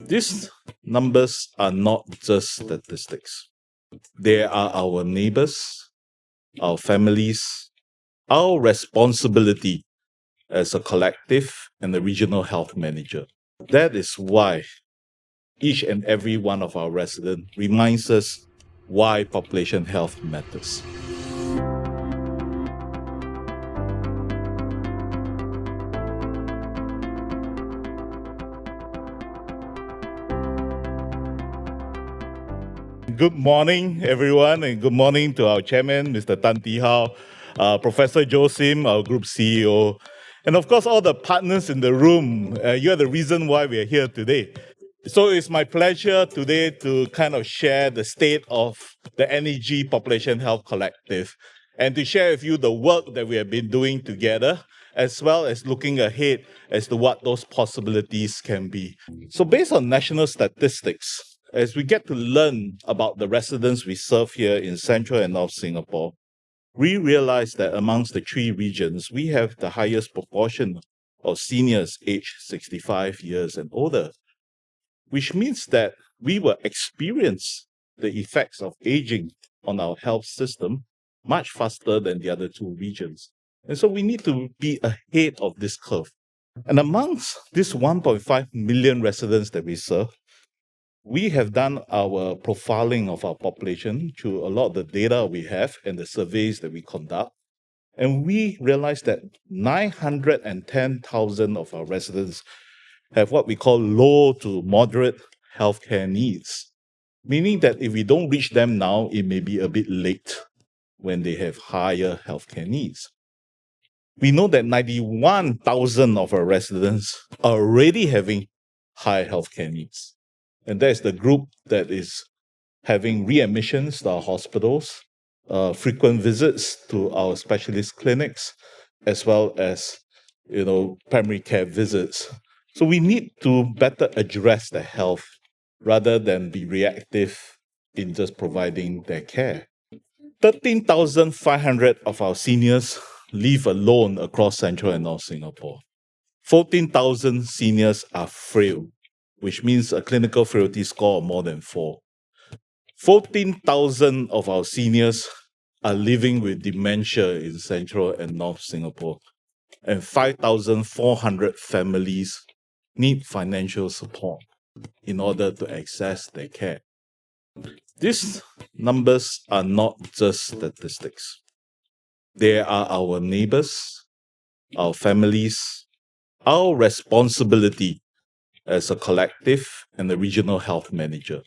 These numbers are not just statistics. They are our neighbors, our families, our responsibility as a collective and a regional health manager. That is why each and every one of our residents reminds us why population health matters. Good morning, everyone, and good morning to our chairman, Mr. 𝗪𝗪, Professor Joe Sim, our group CEO, and of course, all the partners in the room. You're the reason why we are here today. So it's my pleasure today to kind of share the state of the 𝗪𝗪 Population Health Collective and to share with you the work that we have been doing together, as well as looking ahead as to what those possibilities can be. So based on national statistics, as we get to learn about the residents we serve here in Central and North Singapore, we realize that amongst the three regions, we have the highest proportion of seniors aged 65 years and older, which means that we will experience the effects of aging on our health system much faster than the other two regions. And so we need to be ahead of this curve. And amongst this 1.5 million residents that we serve, we have done our profiling of our population through a lot of the data we have and the surveys that we conduct. And we realized that 910,000 of our residents have what we call low to moderate healthcare needs, meaning that if we don't reach them now, it may be a bit late when they have higher healthcare needs. We know that 91,000 of our residents are already having high healthcare needs. And that's the group that is having readmissions to our hospitals, frequent visits to our specialist clinics, as well as, primary care visits. So we need to better address their health rather than be reactive in just providing their care. 13,500 of our seniors live alone across Central and North Singapore. 14,000 seniors are frail, which means a clinical frailty score of more than 4. 14,000 of our seniors are living with dementia in Central and North Singapore, and 5,400 families need financial support in order to access their care. These numbers are not just statistics. They are our neighbors, our families, our responsibility as a collective and a regional health manager.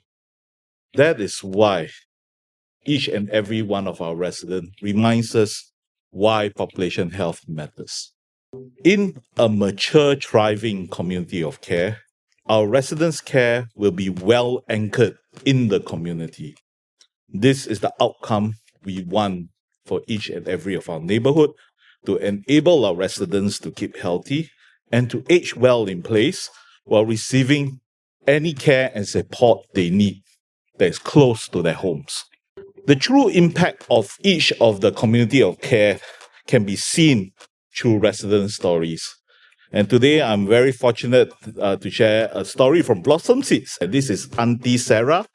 That is why each and every one of our residents reminds us why population health matters. In a mature, thriving community of care, our residents' care will be well anchored in the community. This is the outcome we want for each and every of our neighborhood, to enable our residents to keep healthy and to age well in place while receiving any care and support they need that is close to their homes. The true impact of each of the community of care can be seen through resident stories. And today I'm very fortunate to share a story from 𝗪𝗪𝗂𝗁𝗂. And this is Auntie Sarah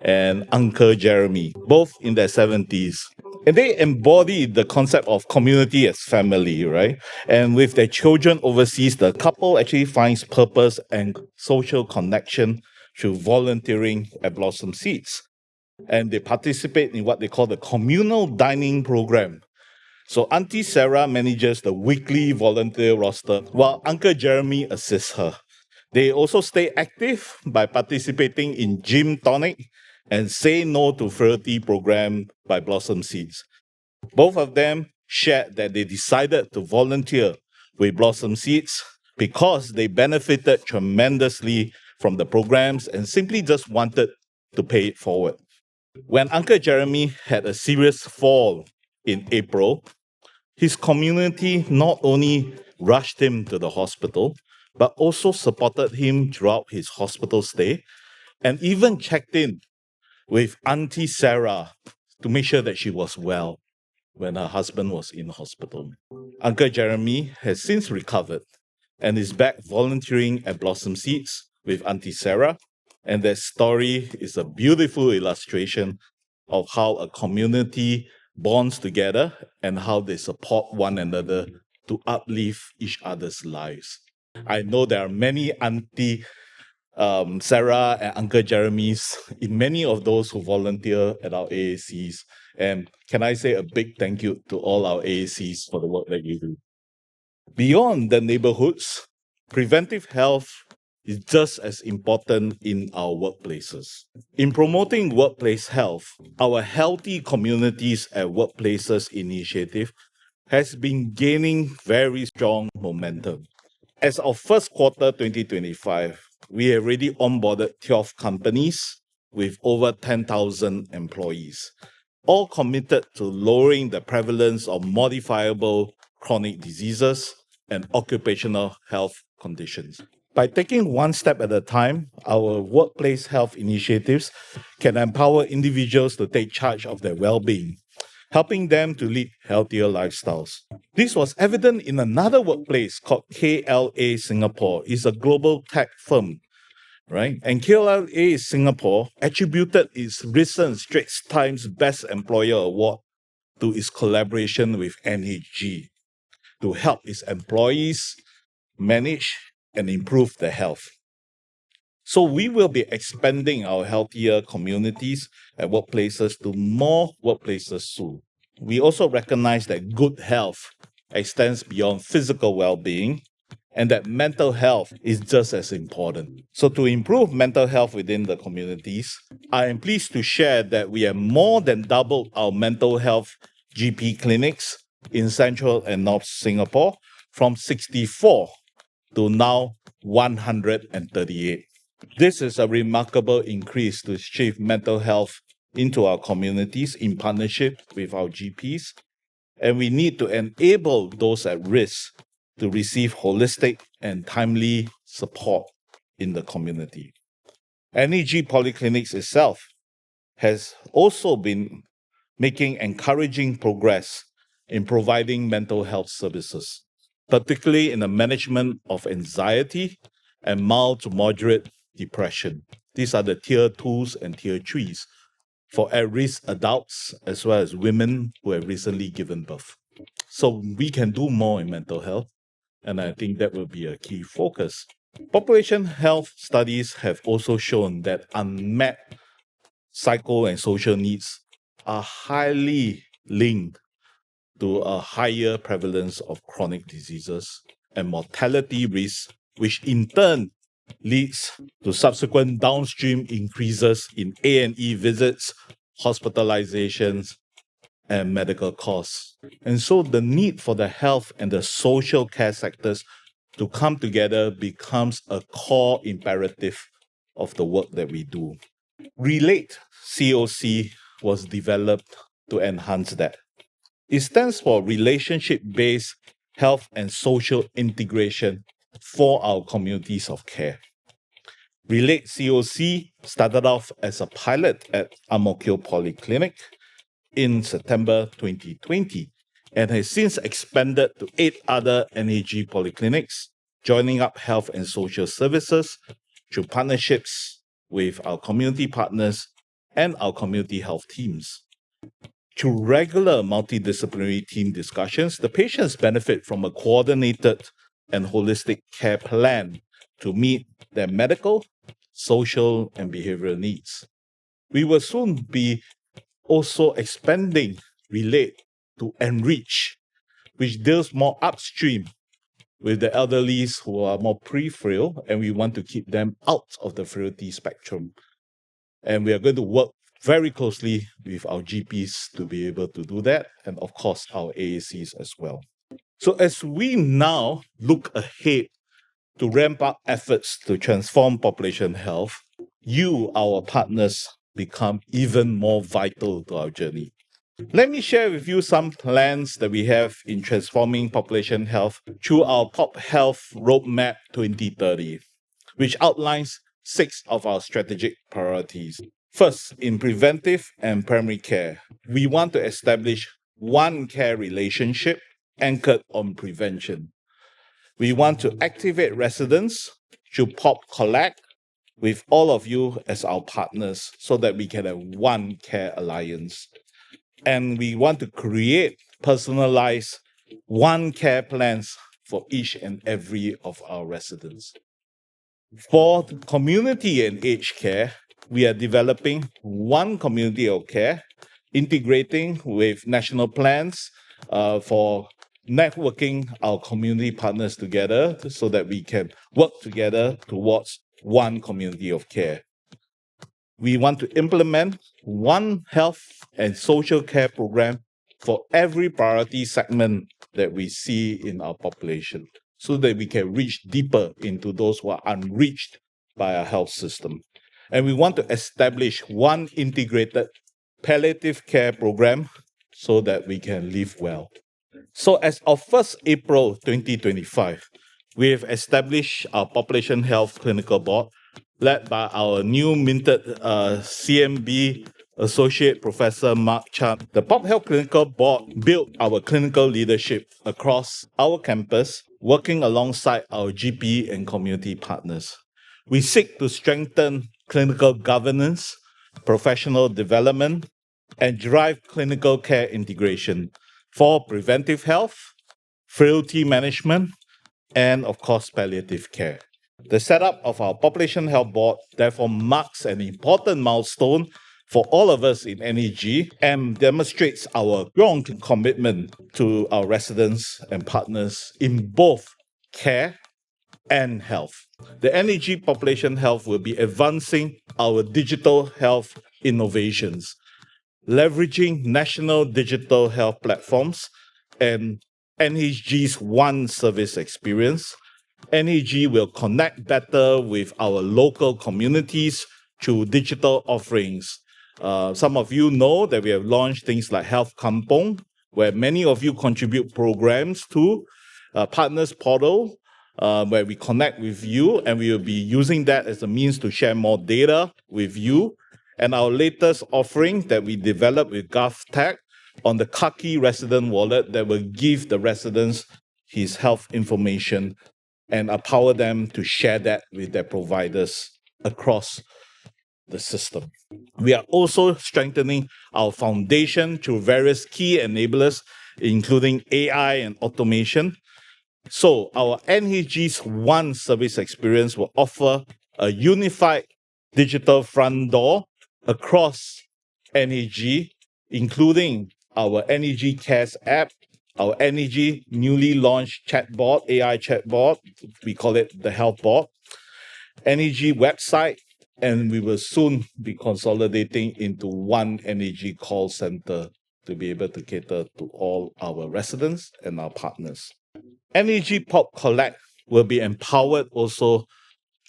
and Uncle Jeremy, both in their 70s. And they embody the concept of community as family, right? And with their children overseas, the couple actually finds purpose and social connection through volunteering at 𝗪𝗪𝗂𝗁𝗂. And they participate in what they call the communal dining program. So Auntie Sarah manages the weekly volunteer roster, while Uncle Jeremy assists her. They also stay active by participating in Gym Tonic and Say No to Frailty program by 𝗪𝗪𝗂𝗁𝗂. Both of them shared that they decided to volunteer with 𝗪𝗪𝗂𝗁𝗂𝗁𝗂 because they benefited tremendously from the programs and simply just wanted to pay it forward. When Uncle Jeremy had a serious fall in April, his community not only rushed him to the hospital, but also supported him throughout his hospital stay and even checked in with Auntie Sarah to make sure that she was well when her husband was in hospital. Uncle Jeremy has since recovered and is back volunteering at 𝗪𝗪𝗂𝗁𝗂𝗁𝗂 with Auntie Sarah And that story is a beautiful illustration of how a community bonds together and how they support one another to uplift each other's lives. I know there are many Auntie Sarah and Uncle Jeremy's in many of those who volunteer at our AACs. And can I say a big thank you to all our AACs for the work that you do. Beyond the neighborhoods, preventive health is just as important in our workplaces. In promoting workplace health, our Healthy Communities at Workplaces initiative has been gaining very strong momentum. As of first quarter 2025, we have already onboarded 12 companies with over 10,000 employees, all committed to lowering the prevalence of modifiable chronic diseases and occupational health conditions. By taking one step at a time, our workplace health initiatives can empower individuals to take charge of their well-being, helping them to lead healthier lifestyles. This was evident in another workplace called KLA Singapore. It's a global tech firm, right? And KLA Singapore attributed its recent Straits Times Best Employer Award to its collaboration with NHG to help its employees manage and improve their health. So we will be expanding our healthier communities at workplaces to more workplaces soon. We also recognize that good health extends beyond physical well-being and that mental health is just as important. So to improve mental health within the communities, I am pleased to share that we have more than doubled our mental health GP clinics in Central and North Singapore from 64 to now 138. This is a remarkable increase to achieve mental health into our communities in partnership with our GPs, and we need to enable those at risk to receive holistic and timely support in the community. NEG Polyclinics itself has also been making encouraging progress in providing mental health services, particularly in the management of anxiety and mild to moderate depression. These are the tier 2s and tier 3s for at-risk adults as well as women who have recently given birth. So we can do more in mental health, and I think that will be a key focus. Population health studies have also shown that unmet psycho and social needs are highly linked to a higher prevalence of chronic diseases and mortality risks, which in turn leads to subsequent downstream increases in A&E visits, hospitalizations, and medical costs. And so the need for the health and the social care sectors to come together becomes a core imperative of the work that we do. Relate COC was developed to enhance that. It stands for Relationship-Based Health and Social Integration for our communities of care. Relate COC started off as a pilot at Ang Mo Kio Polyclinic in September 2020 and has since expanded to 8 other NAG polyclinics, joining up health and social services through partnerships with our community partners and our community health teams. Through regular multidisciplinary team discussions, the patients benefit from a coordinated and holistic care plan to meet their medical, social, and behavioral needs. We will soon be also expanding Relate to Enrich, which deals more upstream with the elderlies who are more peripheral, and we want to keep them out of the frailty spectrum. And we are going to work very closely with our GPs to be able to do that, and of course, our AACs as well. So as we now look ahead to ramp up efforts to transform population health, you, our partners, become even more vital to our journey. Let me share with you some plans that we have in transforming population health through our Pop Health Roadmap 2030, which outlines 6 of our strategic priorities. First, in preventive and primary care, we want to establish one care relationship anchored on prevention. We want to activate residents through Pop Collect, with all of you as our partners so that we can have one care alliance. And we want to create personalized one care plans for each and every of our residents. For the community and aged care, we are developing one community of care, integrating with national plans for networking our community partners together so that we can work together towards one community of care. We want to implement one health and social care program for every priority segment that we see in our population so that we can reach deeper into those who are unreached by our health system. And we want to establish one integrated palliative care program so that we can live well. So as of 1st April 2025, we have established our Population Health Clinical Board, led by our new minted CMB Associate Professor Mark Chan. The Pop Health Clinical Board built our clinical leadership across our campus, working alongside our GP and community partners. We seek to strengthen clinical governance, professional development, and drive clinical care integration for preventive health, frailty management, and of course, palliative care. The setup of our Population Health Board therefore marks an important milestone for all of us in NEG and demonstrates our strong commitment to our residents and partners in both care and health. The NEG Population Health will be advancing our digital health innovations, leveraging national digital health platforms and NEG's one service experience. NEG will connect better with our local communities through digital offerings. Some of you know that we have launched things like Health Kampong, where many of you contribute programs to Partners Portal, where we connect with you, and we will be using that as a means to share more data with you. And our latest offering that we developed with GovTech on the 𝗪𝗪 resident wallet that will give the residents his health information and empower them to share that with their providers across the system. We are also strengthening our foundation through various key enablers, including AI and automation. So our NEG's one service experience will offer a unified digital front door across NEG, including our NEG Cares app, our NEG newly launched chatbot, AI chatbot, we call it the Health Bot, NEG website, and we will soon be consolidating into one NEG call center to be able to cater to all our residents and our partners. NEG Pop Collect will be empowered also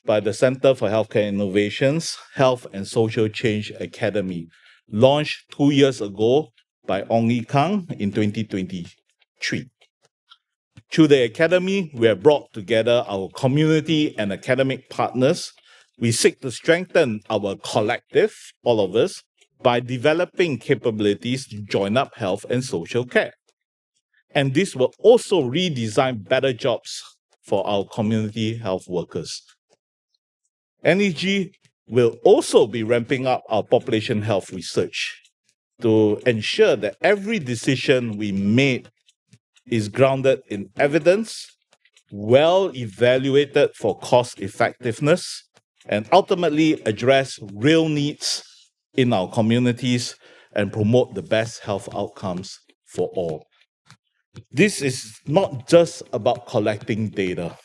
by the Center for Healthcare Innovations, Health and Social Change Academy, launched 2 years ago by Ong Yi Kang in 2023. Through the Academy, we have brought together our community and academic partners. We seek to strengthen our collective, all of us, by developing capabilities to join up health and social care. And this will also redesign better jobs for our community health workers. NEG will also be ramping up our population health research to ensure that every decision we made is grounded in evidence, well evaluated for cost effectiveness, and ultimately address real needs in our communities and promote the best health outcomes for all. This is not just about collecting data,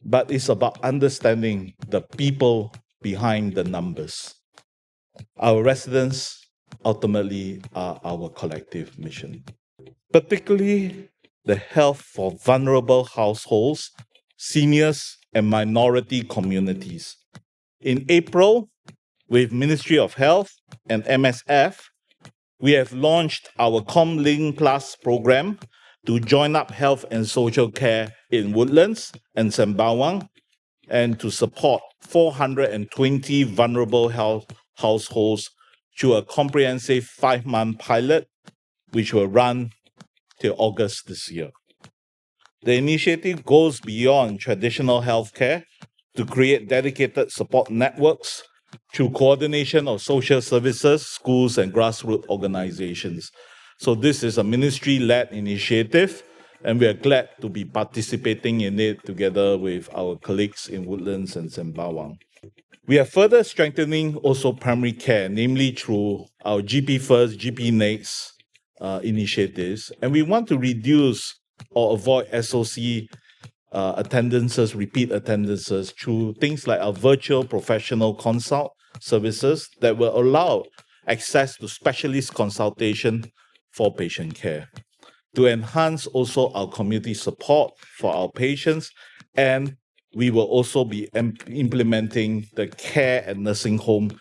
but it's about understanding the people behind the numbers. Our residents ultimately are our collective mission, particularly the health for vulnerable households, seniors, and minority communities. In April, with Ministry of Health and MSF, we have launched our ComLink Plus program to join up health and social care in Woodlands and Sembawang, and to support 420 vulnerable households through a comprehensive 5-month pilot, which will run till August this year. The initiative goes beyond traditional healthcare to create dedicated support networks through coordination of social services, schools, and grassroots organizations. So this is a ministry-led initiative, and we are glad to be participating in it together with our colleagues in Woodlands and Sembawang. We are further strengthening also primary care, namely through our GP First, GP Next initiatives, and we want to reduce or avoid SOC attendances, repeat attendances through things like our virtual professional consult services that will allow access to specialist consultation for patient care. To enhance also our community support for our patients, and we will also be implementing the care and nursing home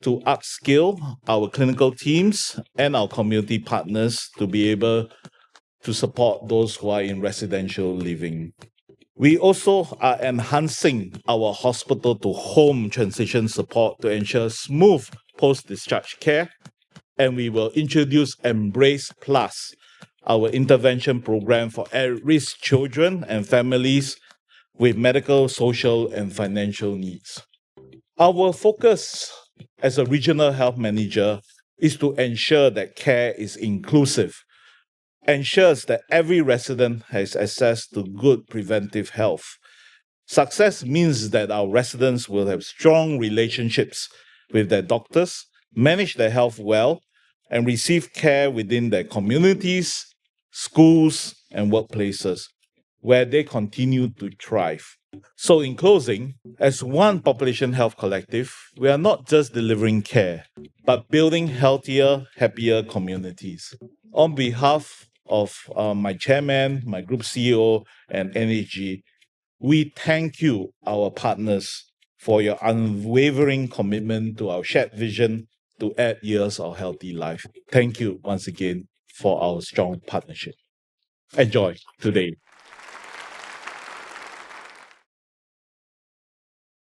to upskill our clinical teams and our community partners to be able to support those who are in residential living. We also are enhancing our hospital-to-home transition support to ensure smooth post-discharge care, and we will introduce Embrace Plus, our intervention program for at-risk children and families with medical, social, and financial needs. Our focus as a regional health manager is to ensure that care is inclusive, ensures that every resident has access to good preventive health. Success means that our residents will have strong relationships with their doctors, manage their health well, and receive care within their communities, schools, and workplaces, where they continue to thrive. So in closing, as one population health collective, we are not just delivering care, but building healthier, happier communities. On behalf of my chairman, my group CEO, and NHG, we thank you, our partners, for your unwavering commitment to our shared vision to add years of healthy life. Thank you once again for our strong partnership. Enjoy today.